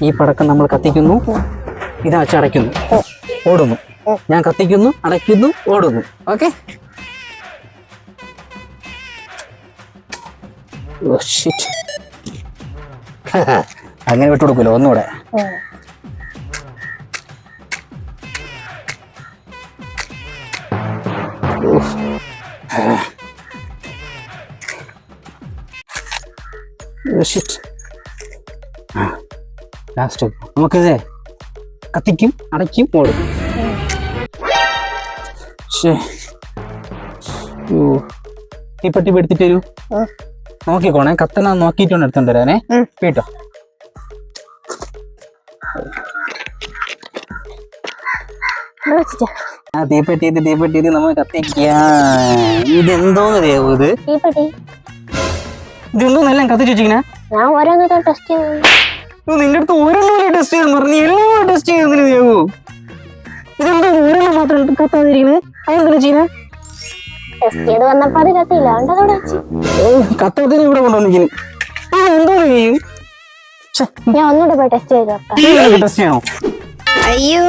ഈ പടക്കം നമ്മൾ കത്തിക്കുന്നു, ഇത് അടയ്ക്കുന്നു, ഓടുന്നു. ഞാൻ കത്തിക്കുന്നു, അടയ്ക്കുന്നു, ഓടുന്നു. ഓക്കെ? അങ്ങനെ വിട്ടുകൊടുക്കൂല. ഒന്നുകൂടെ. ലാസ്റ്റ് നമുക്കിത് കത്തിക്കും, അടയ്ക്കും, ഓടും. ഈ പെട്ടി എടുത്തിട്ട് വരൂ. നോക്കിക്കോണേ, കത്തന നോക്കിയിട്ടാണ് എടുത്തോണ്ട് വരാനേ. കേട്ടോ? തീപ്പെട്ടി നമ്മൾ കത്തിക്കാം. ഇതെന്തോന്ന് ദേവു ഇത്? ഇതെന്തോന്നെല്ലാം കത്തിച്ച് വെച്ചിങ്ങനെ? നിന്റെ അടുത്ത് ഓരോന്നും ടെസ്റ്റ് ചെയ്യാൻ പറഞ്ഞു. എല്ലാം ടെസ്റ്റ് ചെയ്യുന്നതിന് ദേവു. ഇതെന്തോ ഓരോന്നും മാത്രം കത്താതിരിക്കുന്നത്? അതെന്താ ചെയ്യുന്നത്? കത്തത്തിന് ഇവിടെ കൊണ്ടുവന്നിരിക്കുന്നു. എന്തോ ചെയ്യും? ഞാൻ ഒന്നുകൂടെ പോയി ടെസ്റ്റ് ചെയ്തോ. ടെസ്റ്റ് ചെയ്യണോ? അയ്യോ.